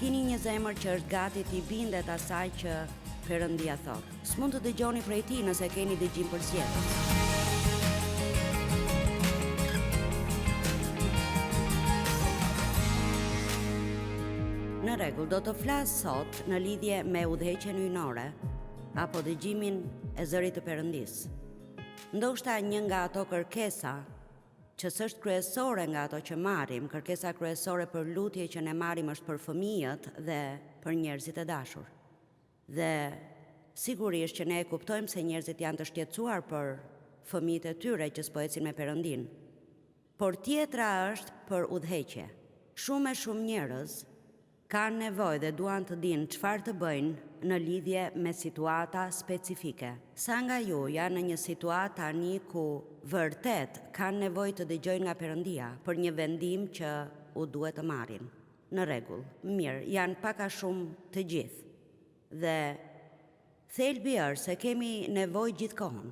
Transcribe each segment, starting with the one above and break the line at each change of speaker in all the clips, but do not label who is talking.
keni një zemër që është gati t'i bindet asaj që Perëndia thot. S'mund të dëgjoni prej tij nëse keni dëgjim përzgjedhës. Në rregull, do të flas sot në lidhje me udhëheqjen hyjnore apo dëgjimin e zërit të Perëndisë. Ndoshta një nga ato kërkesa që s'është kryesore nga ato që marrim, kërkesa kryesore për lutje që ne marrim është për fëmijët dhe për njerëzit e dashur. Dhe sigurisht që ne e kuptojmë se njerëzit janë të shqetësuar për fëmijët e tyre që s'po ecin me Perëndin. Por tjetra është për udhëheqje. Shumë njerëz kanë nevojë dhe duan të dinë çfarë të bëjnë në lidhje me situata specifike. Sa nga ju janë në një situatë tani ku vërtet kanë nevojë të dëgjojnë nga Perëndia për një vendim që u duhet të marrin. Në rregull, mirë, janë pak a shumë të gjithë. Dhe thelbi është se kemi nevojë gjithkohon.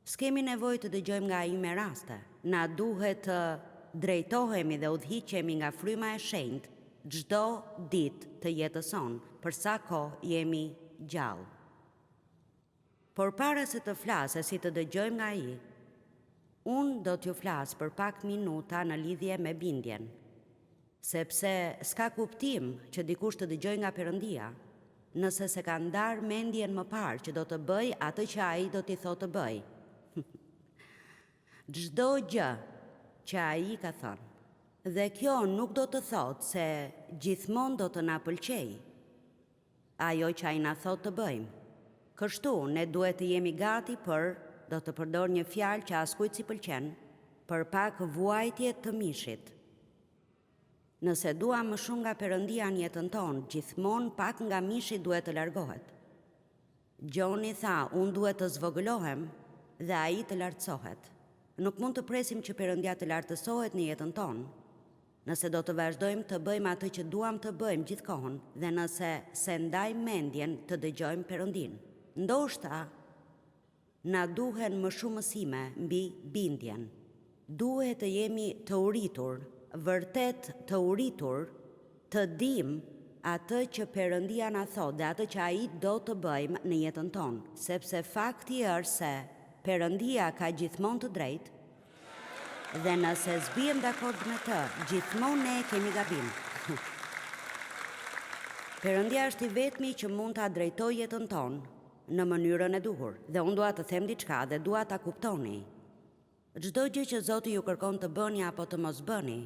S'kemi nevojë të dëgjojmë nga ai me raste. Na duhet të drejtohemi dhe udhëhiqemi nga fryma e shenjtë çdo ditë të jetës sonë, për sa kohë jemi gjallë. Por para se të flas e si të dëgjojmë nga ai, unë do t'ju flas për pak minuta në lidhje me bindjen, sepse s'ka kuptim që dikush të dëgjojë nga Perëndia, nëse se ka ndarë mendjen më parë që do të bëj atë që ai do t'i thotë të bëj. Çdo gjë që ai ka thënë. Dhe kjo nuk do të thotë se gjithmonë do të na pëlqejë ajo që ai na thotë të bëjmë. Kështu, ne duhet të jemi gati për, do të përdor një fjalë që askujt si pëlqen, për pak vuajtje të mishit. Nëse duam më shumë nga Perëndia në jetën tonë, gjithmonë pak nga mishi duhet të largohet. Gjoni tha, unë duhet të zvogëlohem dhe ai të lartësohet. Nuk mund të presim që Perëndia të lartësohet në jetën tonë. Nëse do të vazhdojmë të bëjmë atë që duam të bëjmë gjithkohon dhe nëse se ndajmë mendjen të dëgjojmë Perëndin. Ndoshta na duhen më shumë mësime mbi bindjen. Duhet të jemi të uritur, vërtet të uritur, të dim atë që Perëndia na thotë dhe atë që ai do të bëjmë në jetën tonë, sepse fakti është se Perëndia ka gjithmonë të drejtë. Dhe nëse zbijem dakord me të, gjithmonë ne kemi gabim. Perëndia është i vetmi që mund ta drejtojë jetën tonë në mënyrën e duhur, dhe unë dua të them diçka dhe dua ta kuptoni. Çdo gjë që Zoti ju kërkon të bëni apo të mos bëni,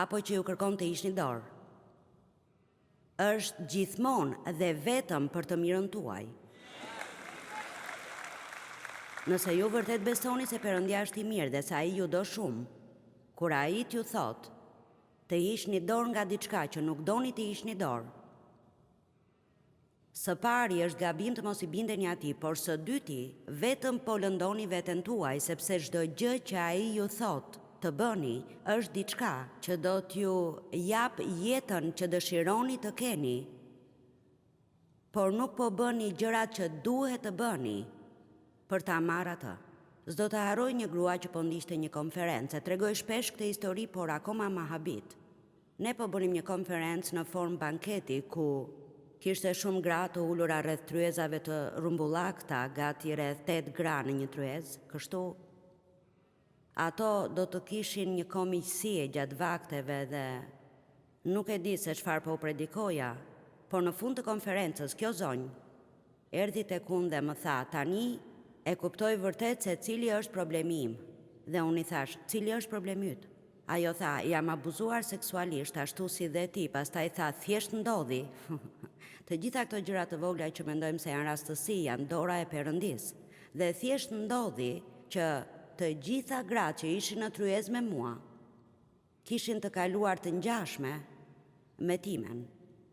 apo që ju kërkon të hiqni dorë, është gjithmonë dhe vetëm për të mirën tuaj. Nëse ju vërtet besoni se Perëndia është i mirë dhe se ai ju do shumë, kur ai t'ju thotë të hiqni dorë nga diçka që nuk doni të hiqni dorë, së pari është gabim të mos i bindeni atij, por së dyti vetëm po lëndoni veten tuaj, sepse çdo gjë që ai ju thotë të bëni është diçka që do t'ju jap jetën që dëshironi të keni, por nuk po bëni gjërat që duhet të bëni për ta marrë atë. S'do të harroj një grua që po ndiqte një konferencë, tregoj shpesh këtë histori, por akoma ma habit. Ne po bënim një konferencë në formë banketi ku kishte shumë gra të ulura rreth tryezave të rumbullakta, gati rreth 8 gra në një tryezë, kështu ato do të kishin një komisie gjatë vakteve dhe nuk e di se çfarë po predikoja, por në fund të konferencës kjo zonjë erdhi tek unë dhe më tha, tani e kuptoj vërtet se cili është problemi im. Dhe unë i thash, cili është problemi yt? Ajo tha, jam abuzuar seksualisht, ashtu si dhe ti, pastaj tha, thjesht ndodhi. Të gjitha këto gjëra të vogla që mendojmë se janë rastësi, janë dora e Perëndisë. Dhe thjesht ndodhi që të gjitha gratë që ishin në tryezë me mua, kishin të kaluar të ngjashme me timen.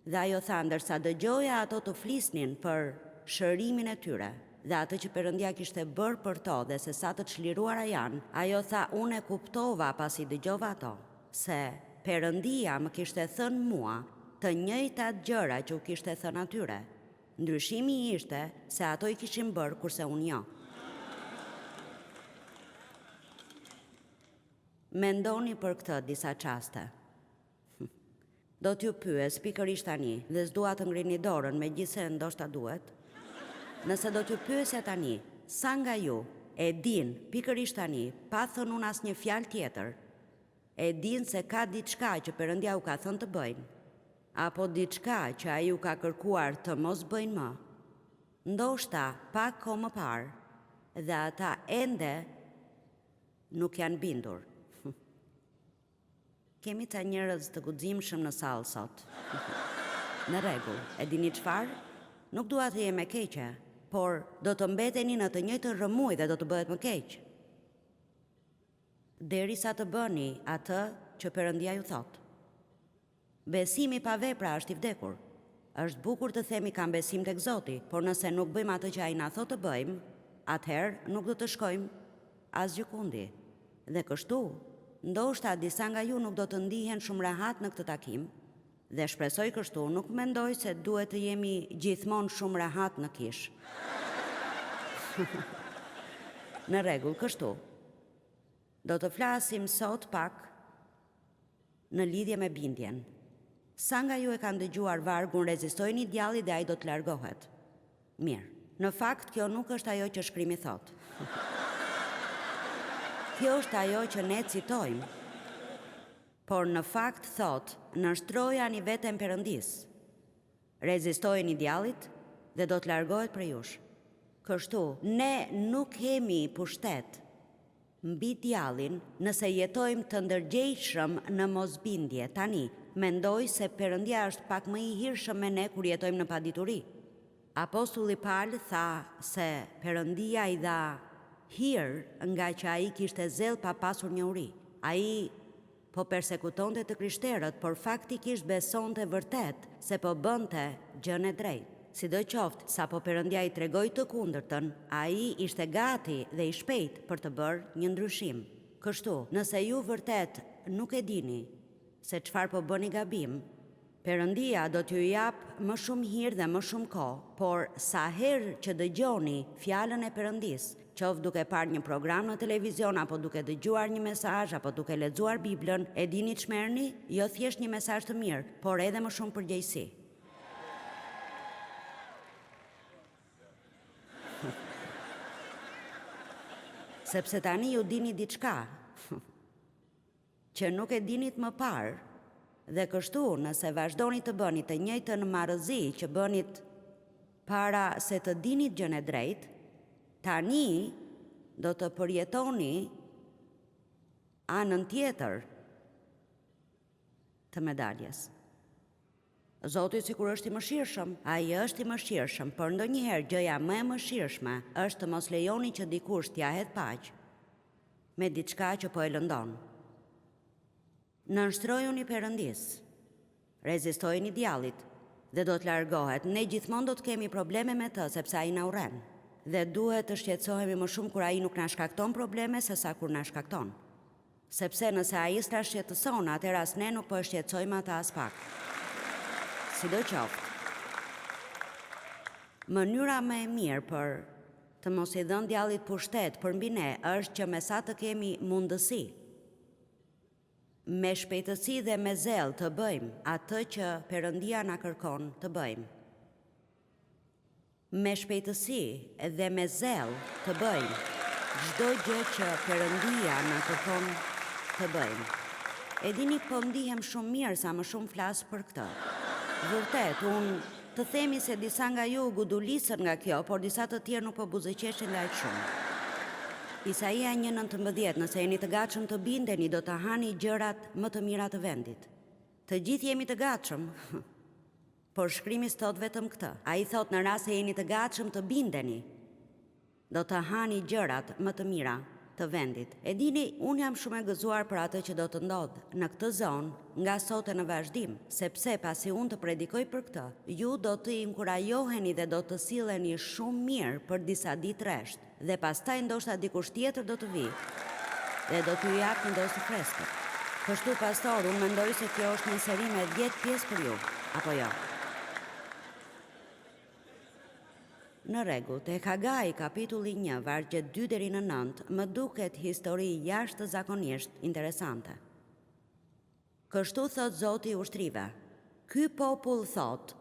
Dhe ajo tha, ndërsa dëgjoja ato të flisnin për shërimin e tyre, dhe atë që Perëndia kishte bërë për to dhe se sa të çliruara janë, ajo tha, unë e kuptova pasi dëgjova ato, se Perëndia më kishte thënë mua të njëjtat gjëra që u kishte thënë atyre. Ndryshimi ishte se ato i kishin bërë kurse unë jo. Mendoni për këtë disa çaste. Do t'ju pyes pikërisht tani, dhe s'dua të ngrini dorën, megjithse ndoshta duhet. Nëse do t'ju pyesja tani, sa nga ju e din pikërisht tani, pa thënë unë asnjë fjalë tjetër, e din se ka diçka që Perëndia u ka thënë të bëjnë, apo diçka që ai u ka kërkuar të mos bëjnë më, ndoshta pak kohë më parë, dhe ata ende nuk janë bindur. Kemi ca njerëz të guximshëm në sallë sot. Në rregull, e dini çfarë? Nuk dua të jem e keqe, por do të mbeteni në të njëjtën rrëmuj dhe do të bëhet më keq. Derisa të bëni atë që Perëndia ju thot. Besimi pa vepra është i vdekur. Është bukur të themi kam besim tek Zoti, por nëse nuk bëjmë atë që ai na thot të bëjmë, atëherë nuk do të shkojmë asgjë kundi. Dhe kështu, ndoshta disa nga ju nuk do të ndihen shumë rehat në këtë takim, dhe shpresoj kështu, nuk mendoj se duhet të jemi gjithmonë shumë rehat në kish. Në rregull, kështu. Do të flasim sot pak në lidhje me bindjen. Sa nga ju e kanë dëgjuar vargun rezistojini djallit dhe ai do të largohet? Mirë, në fakt kjo nuk është ajo që shkrimi thot. Kjo është ajo që ne citojmë, por në fakt thot, nështrojani veten Perëndis, rezistojeni djallit dhe do të largohet prej jush. Kështu, ne nuk kemi pushtet mbi djallin nëse jetojmë të ndërgjegjshëm në mosbindje. Tani, mendoj se Perëndia është pak më i hirshëm me ne kur jetojmë në padituri. Apostulli Paul tha se Perëndia i dha hir nga që ai kishte zell pa pasur njohuri. Ai po persekutonte të krishterët, por faktikisht besonte vërtet se po bënte gjën e drejtë. Sidoqoftë, sapo Perëndia i tregoi të kundërtën, ai ishte gati dhe i shpejt për të bërë një ndryshim. Kështu, nëse ju vërtet nuk e dini se çfarë po bëni gabim, Perëndia do t'ju jap më shumë hir dhe më shumë kohë, por sa herë që dëgjoni fjalën e Perëndis, qoftë duke parë një program në televizion, apo duke dëgjuar një mesazh, apo duke lexuar Biblën, e dini ç'merrni? Jo thjesht një mesazh të mirë, por edhe më shumë përgjegjësi. Sepse tani ju dini diçka që nuk e dinit më parë, dhe kështu nëse vazhdoni të bëni të njëjtën marrëzi që bënit para se të dinit gjën e drejtë, tani do të përjetoni anën tjetër të medaljes. Zoti sikur është i mëshirshëm, ai është i mëshirshëm, por ndonjëherë gjëja më e mëshirshme është të mos lejoni që dikush t'ja hedh paq me diçka që po e lëndon. Nënshtrojuni Perëndis, rezistojini djallit dhe do të largohet. Ne gjithmonë do të kemi probleme me të sepse ai na urren. Dhe duhet të shqetësohemi më shumë kur ai nuk na shkakton probleme se sa kur na shkakton. Sepse nëse ai s'ta shqetëson, atëherë as ne nuk po e shqetësojmë atë as pak. Sidoqoftë, mënyra më e mirë për të mos i dhënë djallit pushtet për mbi ne është që me sa të kemi mundësi, me shpejtësi dhe me zel të bëjmë atë që Perëndia na kërkon të bëjmë. Me shpejtësi dhe me zel të bëjmë çdo gjë që Perëndia na kërkon të bëjmë. E dini, po ndihem shumë mirë sa më shumë flas për këtë. Vërtet, unë të themi se disa nga ju gudulisën nga kjo, por disa të tjerë nuk po buzëqeshin nga aq shumë. Isaia 1:19, nëse jeni të gatshëm të bindeni, do të hani gjërat më të mira të vendit. Të gjithë jemi të gatshëm, por shkrimi thot vetëm këtë. Ai thot në rast se jeni të gatshëm të bindeni, do të hani gjërat më të mira të vendit. E dini, unë jam shumë e gëzuar për atë që do të ndodhë në këtë zonë nga sot e në vazhdim, sepse pasi unë të predikoj për këtë, ju do të inkurajoheni dhe do të silleni shumë mirë për disa ditë rresht, dhe pastaj ndoshta dikush tjetër do të vi dhe do t'ju jap një dosë freskët. Kështu, pastor, unë mendoj se kjo është një seri me 10 pjesë për ju, apo jo? Në rregull, tek Hagai kapitulli 1, vargjet 2 deri në 9, më duket histori jashtëzakonisht interesante. Kështu thot Zoti i ushtrive, Ky popull thot,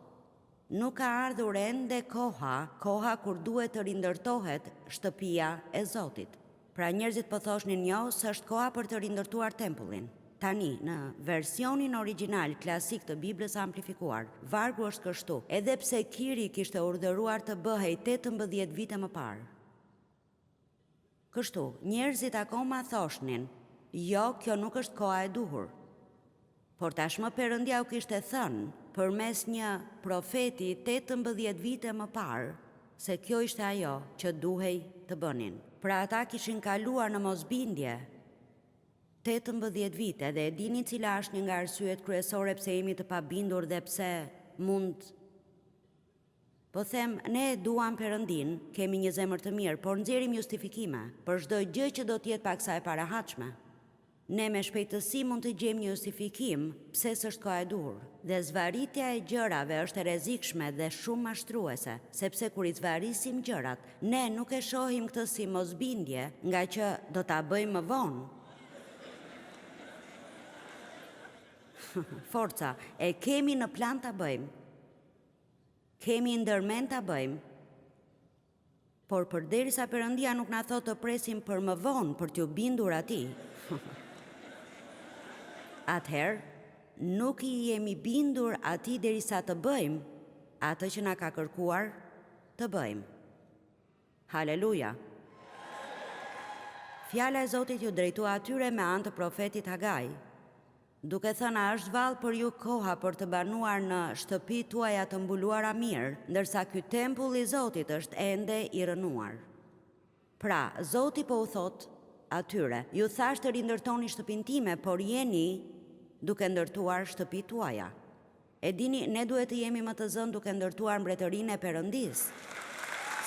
nuk ka ardhur ende koha kur duhet të rindërtohet shtëpia e Zotit. Pra njerëzit po thoshnin jo, s'është koha për të rindërtuar tempullin. Tani, në versionin origjinal klasik të Biblës amplifikuar, vargu është kështu, edhe pse Kiri kishte urdhëruar të bëhej 18 vite më parë. Kështu, njerëzit akoma thoshnin, jo, kjo nuk është koha e duhur. Por tashmë Perëndia u kishte thënë, përmes një profeti 18 vite më parë, se kjo ishte ajo që duhej të bënin. Pra ata kishin kaluar në mosbindje 18 vite dhe e dini cila është një nga arsyet kryesore pse jemi të pabindur dhe pse mund. Po them, ne duam Perëndin, kemi një zemër të mirë, por nxjerrim justifikime për çdo gjë që do të jetë paksa e parahatshme. Ne me shpejtësi mund të gjejmë një justifikim pse s'është koha e duhur. Dhe zvaritja e gjërave është e rrezikshme dhe shumë mashtruese, sepse kur I zvarisim gjërat, ne nuk e shohim këtë si mosbindje, nga që do ta bëjmë më vonë. Forca, e kemi në plan ta bëjmë. Kemi ndërmend ta bëjmë. Por përderisa Perëndia nuk na thotë të presim për më vonë për t'ju bindur atij. Atëherë, nuk I jemi bindur atij derisa të bëjmë atë që na ka kërkuar të bëjmë. Haleluja! Fjala e Zotit ju drejtua atyre me anë të profetit Hagai, duke thënë a është vallë për ju koha për të banuar në shtëpitë tuaja të mbuluara mirë, ndërsa ky tempull I Zotit është ende I rënuar. Pra, Zoti po u thot atyre, ju thash të rindërtoni shtëpinë time, por jeni duke ndërtuar shtëpitë tuaja. E dini, ne duhet të jemi më të zënë duke ndërtuar mbretërinë e Perëndis,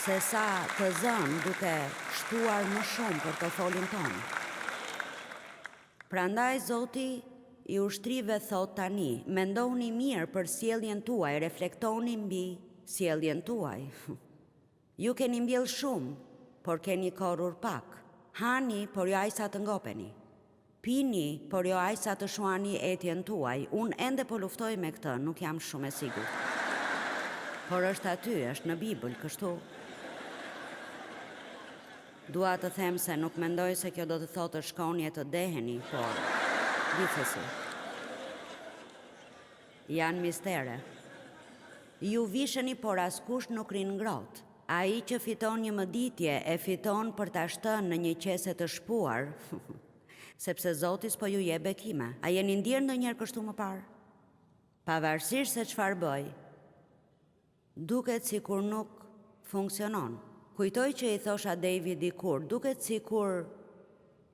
se sa të zënë duke shtuar më shumë për portofolin tonë. Prandaj Zoti I ushtrive thot tani, mendoni mirë për sjelljen tuaj, reflektoni mbi sjelljen tuaj. Ju keni mbjell shumë, por keni korrur pak. Hani, por jo aq sa të ngopeni. Pini, por jo aq sa të shuani etjen tuaj. Unë ende po luftoj me këtë, nuk jam shumë e sigurt. Por është aty, është në Bibël, kështu. Dua të them se nuk mendoj se kjo do të thotë shkoni e të deheni, por gjithsesi. Janë mistere. Ju visheni, por askush nuk rin ngrohtë. Ai që fiton një mëditje e fiton për ta shtënë në një qese të shpuar, sepse Zoti s'po ju jep bekime. A jeni ndjerë ndonjëherë kështu më parë? Pavarësisht se çfarë bëj, duket sikur nuk funksionon. Kujtoj që I thosha David dikur, duket sikur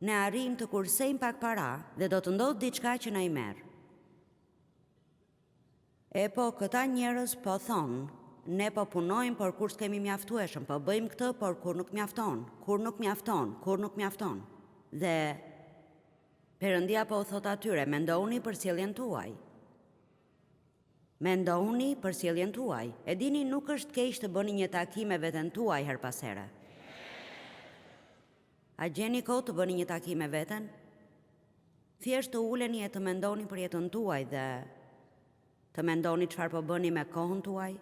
ne arrim të kursejmë pak para dhe do të ndodhë diçka që na I merr. E po, këta njerëz po thonë, ne po punojmë, por kur s'kemi mjaftueshëm, po bëjmë këtë, por kur nuk mjafton, kur nuk mjafton, kur nuk mjafton. Dhe Perëndia po u thot atyre, mendoni për sjelljen tuaj. Mendoni për sjelljen tuaj. E dini, nuk është keq të bëni një takim me veten tuaj her pas here. A gjeni kohë të bëni një takim me veten? Thjesht të uleni e të mendoni për jetën tuaj dhe të mendoni çfarë po bëni me kohën tuaj.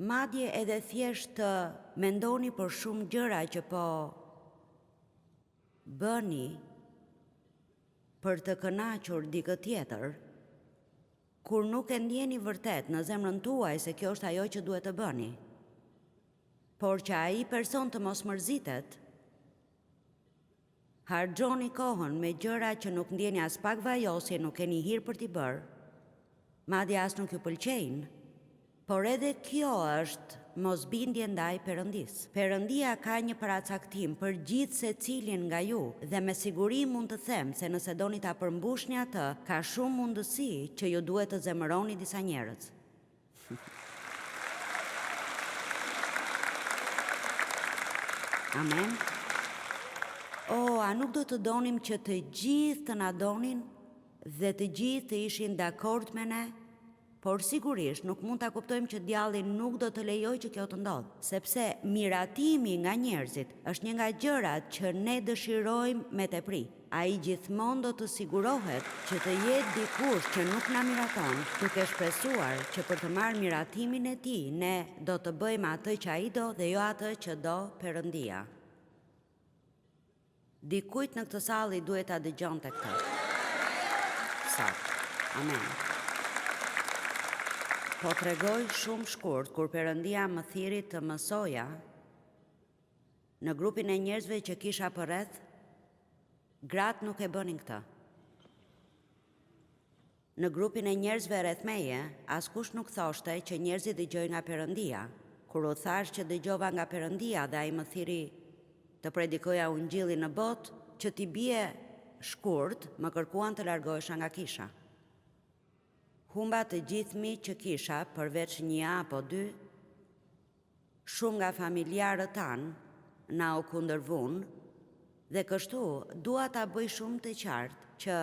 Madje edhe thjesht të mendoni për shumë gjëra që po bëni për të kënaqur dikë tjetër, kur nuk e ndjeni vërtet në zemrën tuaj se kjo është ajo që duhet të bëni. Por që ai person të mos mërzitet, harxhoni kohën me gjëra që nuk ndjeni as pak vajosje, nuk keni hir për t'i bërë, madje as nuk ju pëlqejnë, por edhe kjo është mosbindje ndaj Perëndis. Perëndia ka një paracaktim për gjithë secilin nga ju dhe me siguri mund të them se nëse doni ta përmbushni atë, ka shumë mundësi që ju duhet të zemëroni disa njerëz. Amen. A nuk do të donim që të gjithë të na donin dhe të gjithë të ishin dakord me ne? por sigurisht nuk mund ta kuptojmë që djalli nuk do të lejojë që kjo të ndodhë, sepse miratimi nga njerëzit është një nga gjërat që ne dëshirojmë me tepri. Ai gjithmonë do të sigurohet që të jetë dikush që nuk na miraton, duke shpresuar që për të marrë miratimin e tij ne do të bëjmë atë që ai do dhe jo atë që do Perëndia. Dikujt në këtë sallë duhet ta dëgjonte këtë. Sakt. Amen. Po tregoj shumë shkurt kur Perëndia më thiri të mësoja në grupin e njerëzve që kisha përreth, gratë nuk e bënin këtë. Në grupin e njerëzve rreth meje, askush nuk thoshte që njerëzit dëgjojnë nga Perëndia. Kur u thash që dëgjova nga Perëndia dhe ai më thiri të predikoja ungjillin në botë, që t'i bie shkurt, më kërkuan të largohesha nga kisha. Humba të gjithë miq që kisha, përveç një apo dy, shumë nga familjarët tanë na u kundërvun, dhe kështu dua ta bëj shumë të qartë që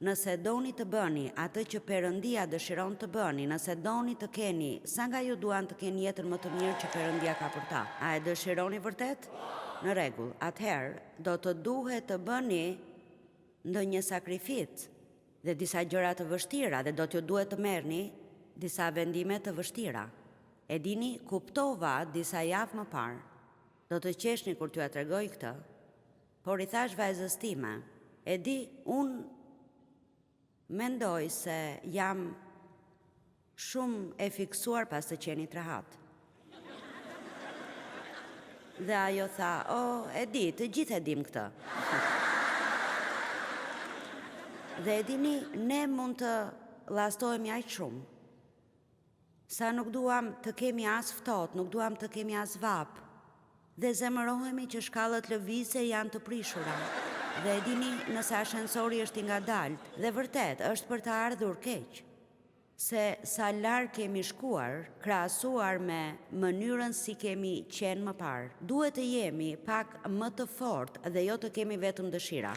nëse doni të bëni atë që Perëndia dëshiron të bëni, nëse doni të keni, sa nga ju duan të keni jetën më të mirë që Perëndia ka për ta? A e dëshironi vërtet? Në rregull, atëherë do të duhet të bëni ndonjë sakrificë dhe disa gjëra të vështira dhe do t'ju duhet të merrni disa vendime të vështira. E dini, kuptova disa javë më parë. Do të qeshni kur t'ju tregoj këtë, por i thash vajzës time, e di, unë mendoj se jam shumë e fiksuar pas të qenit rehat. Dhe ajo tha, e di, të gjithë e dim këtë. Dhe e dini, ne mund të llastohemi aq shumë. Sa nuk duam të kemi as ftohtë, nuk duam të kemi as vap. Dhe zemërohemi që shkallët lëvizje janë të prishura. Dhe e dini, nëse ashensori është i ngadalt, dhe vërtet është për të ardhur keq. Se sa larg kemi shkuar, krahasuar me mënyrën si kemi qenë më parë. Duhet të jemi pak më të fortë dhe jo të kemi vetëm dëshira.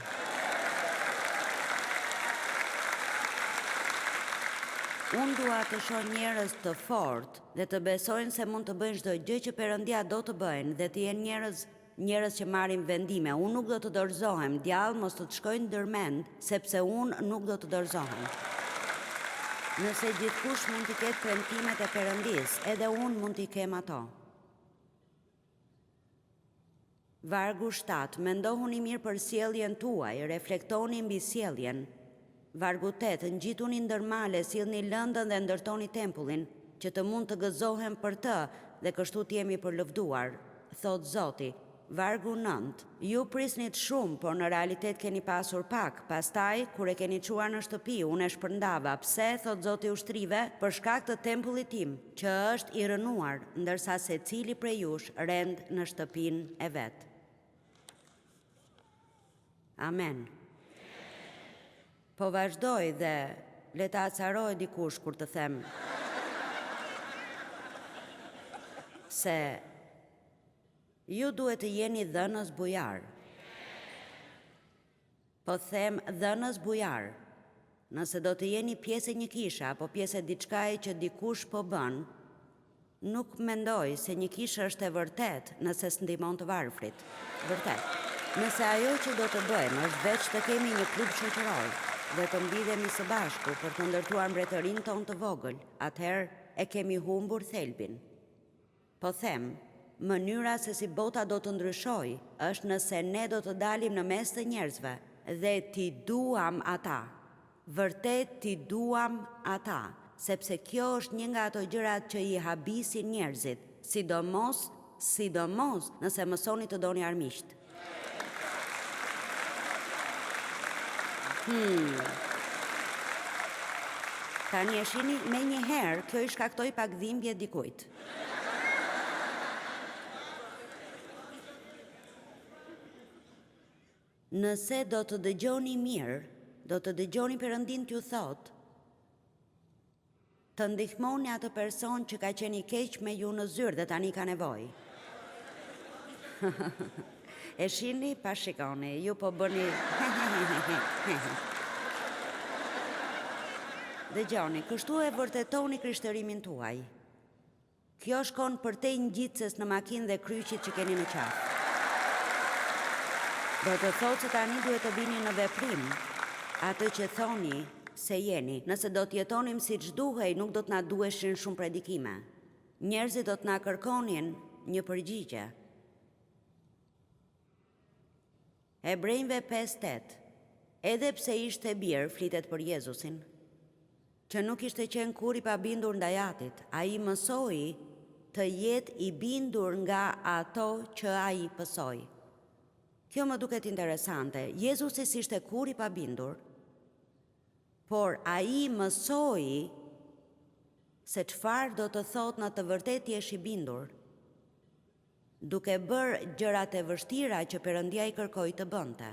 Unë dua të shoh njerëz të fortë dhe të besojnë se mund të bëjnë çdo gjë që Perëndia do të bëjnë dhe të jenë njerëz që marrin vendime. Unë nuk do të dorëzohem, djallë mos të shkojnë ndërmend, sepse unë nuk do të dorëzohem. Nëse gjithkush mund t'i ketë premtimet e Perëndis, edhe unë mund t'i kem ato. Vargu 7. Mendohuni mirë për sjelljen tuaj, reflektoni mbi sjelljen. Vargu 8. Ngjituni ndërmale, sillni lëndën dhe ndërtoni tempullin, që të mund të gëzohem për të dhe kështu t'jemi përlëvduar, thot Zoti. Vargu 9. Ju prisnit shumë, por në realitet keni pasur pak. Pastaj, kur e keni çuar në shtëpi, unë e shpërndava. Pse, thot Zoti ushtrive, për shkak të tempullit tim, që është i rënuar, ndërsa secili prej jush rend në shtëpinë e vet. Amen. Po vazhdoj dhe le ta acaroj dikush kur të them se ju duhet të jeni dhënës bujar. Po them dhënës bujar. Nëse do të jeni pjesë e një kishe apo pjesë e diçkaje që dikush po bën, nuk mendoj se një kishë është e vërtet nëse s'ndihmon të varfrit. Vërtet. Nëse ajo që do të bëjmë është veç të kemi një klub shoqëror dhe të mbidhemi së bashku për të ndërtuar mbretërinë tonë të vogël, atëherë e kemi humbur thelbin. Po them, mënyra se si bota do të ndryshojë është nëse ne do të dalim në mes të njerëzve dhe t'i duam ata. Vërtet t'i duam ata, sepse kjo është një nga ato gjërat që i habisin njerëzit, sidomos nëse mësoni të doni armiqt. Tani e shihni, me një herë kjo i shkaktoi pak dhimbje dikujt. Nëse do të dëgjoni mirë, do të dëgjoni Perëndin t'ju thotë, të ndihmoni atë person që ka qenë i keq me ju në zyrë dhe tani ka nevojë. E shihni, pa shikoni, ju po bëni Dëgjoni, kështu e vërtetoni krishtërimin tuaj. Kjo shkon përtej ngjitses në makinë dhe kryqit që keni në qafë. Do të thotë se tani duhet të vini në veprim atë që thoni se jeni. Nëse do të jetonim siç duhej, nuk do të na duheshin shumë predikime. Njerëzit do të na kërkonin një përgjigje. Hebrejve 5:8. Edhe pse ishte birë, flitet për Jezusin, që nuk ishte qenë kur i pabindur ndaj Atit, ai mësoi të jetë i bindur nga ato që ai pësoi. Kjo më duket interesante. Jezusi s'ishte kur i pabindur, por ai mësoi se çfarë do të thotë në të vërtetë jesh i bindur, duke bërë gjërat e vështira që Perëndia i kërkoi të bënte.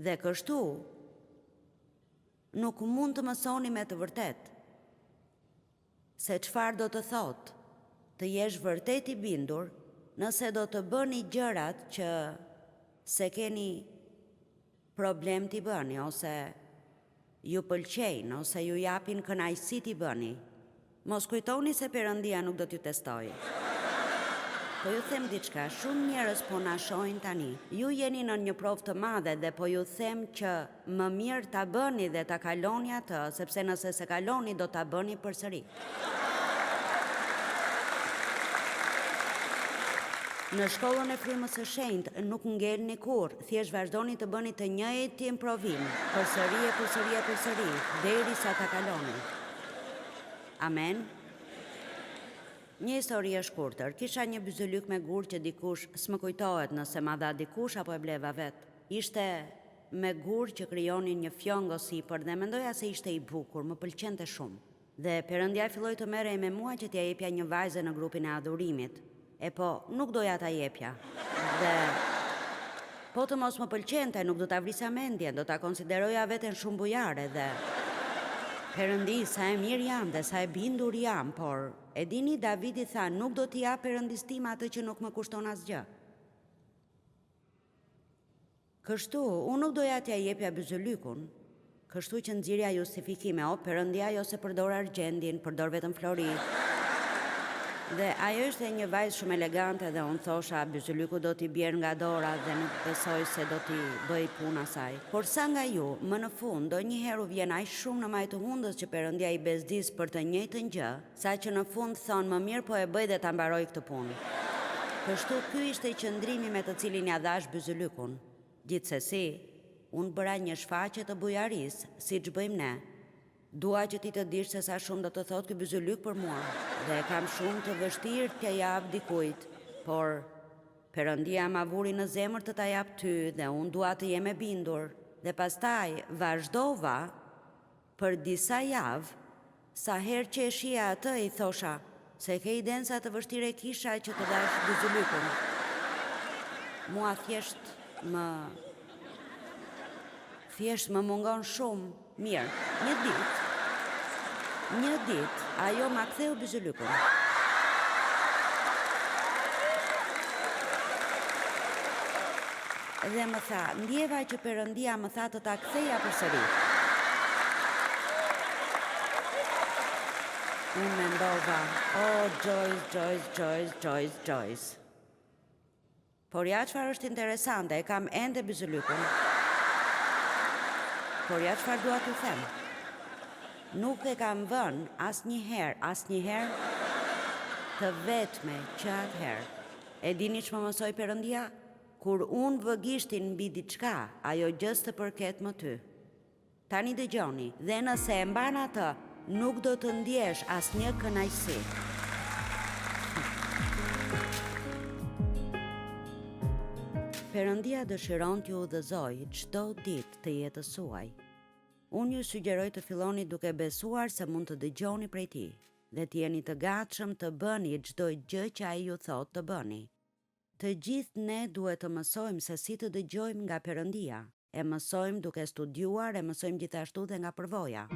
Dhe kështu nuk mund të mësoni me të vërtetë se çfarë do të thotë të jesh vërtet i bindur nëse do të bëni gjërat që se keni problem t'i bëni, ose ju pëlqejnë, ose ju japin kënaqësi t'i bëni. Mos kujtoni se Perëndia nuk do t'ju testoj. Po ju them diçka, shumë njerëz po na shohin tani. Ju jeni në një provë të madhe dhe po ju them që më mirë ta bëni dhe ta kaloni atë, sepse nëse se kaloni do ta bëni përsëri. Në shkollën e frymës së shenjtë nuk ngelni kurrë, thjesht vazhdoni të bëni të njëjtin provim, përsëri, derisa ta kaloni. Amen. Një histori e shkurtër. Kisha një byzylyk me gur që dikush s'më kujtohet nëse ma dha dikush apo e bleva vetë. Ishte me gur që krijonin një fjong sipër dhe mendoja se ishte i bukur, më pëlqente shumë. Dhe Perëndia filloi të merrej me mua që t'ja jepja një vajze në grupin e adhurimit. E po, nuk doja ta jepja. Dhe po të mos më pëlqente, nuk do ta vrisa mendjen, do ta konsideroja veten shumë bujare dhe Perëndi, sa e mirë jam dhe sa e bindur jam, por e dini, Davidi tha, nuk do t'i jap Perëndis tim atë që nuk më kushton asgjë. Kështu, unë nuk doja t'ja jepja byzylykun, kështu që nxirja justifikime, o Perëndia, jo se përdor argjendin, përdor vetëm flori. Dhe ajo ishte një vajzë shumë elegante dhe unë thosha, byzylyku do t'i bjerë nga dora dhe nuk besoj se do t'i bëj puna saj. Por sa nga ju, më në fund, do njëherë u vjen aq shumë në majtë hundës që Perëndia i bezdis për të njëjtën gjë, sa që në fund thonë më mirë po e bëj dhe ta mbaroj këtë punë. Kështu ky ishte qëndrimi me të cilin ja dhash byzylykun. Gjithsesi, unë bëra një shfaqje të bujarisë, siç bëjmë ne. Dua që ti të dish se sa shumë do të thotë ky byzylyk për mua, dhe kam shumë të vështirë t'ja jap dikujt, por Perëndia ma vuri në zemër të ta jap ty dhe unë dua të jem e bindur. Dhe pastaj vazhdova për disa javë, sa herë që e shija atë i thosha, se ke iden sa të vështirë e kisha që të dash byzylykun. Mua thjesht më mungon shumë. Mirë, një ditë, ajo ma ktheu byzylykun. Dhe më tha, ndjeva që Perëndia më tha të ta ktheja përsëri. Unë mendova, Joyce. Por ja çfarë është interesante, e kam ende byzylykun. Por ja çfarë dua t'ju them. Nuk e kam vënë asnjëherë të vetme që atëherë. E dini ç'më mësoi Perëndia? Kur unë vë gishtin mbi diçka, ajo gjës të përket më ty. Tani dëgjoni, dhe nëse e mban atë, nuk do të ndjesh asnjë kënaqësi. Perëndia dëshiron t'ju udhëzoj çdo ditë të jetës suaj. Unë ju sugjeroj të filloni duke besuar se mund të dëgjoni prej tij dhe të jeni të gatshëm të bëni çdo gjë që ai ju thotë të bëni. Të gjithë ne duhet të mësojmë se si të dëgjojmë nga Perëndia. E mësojmë duke studiuar, e mësojmë gjithashtu dhe nga përvoja.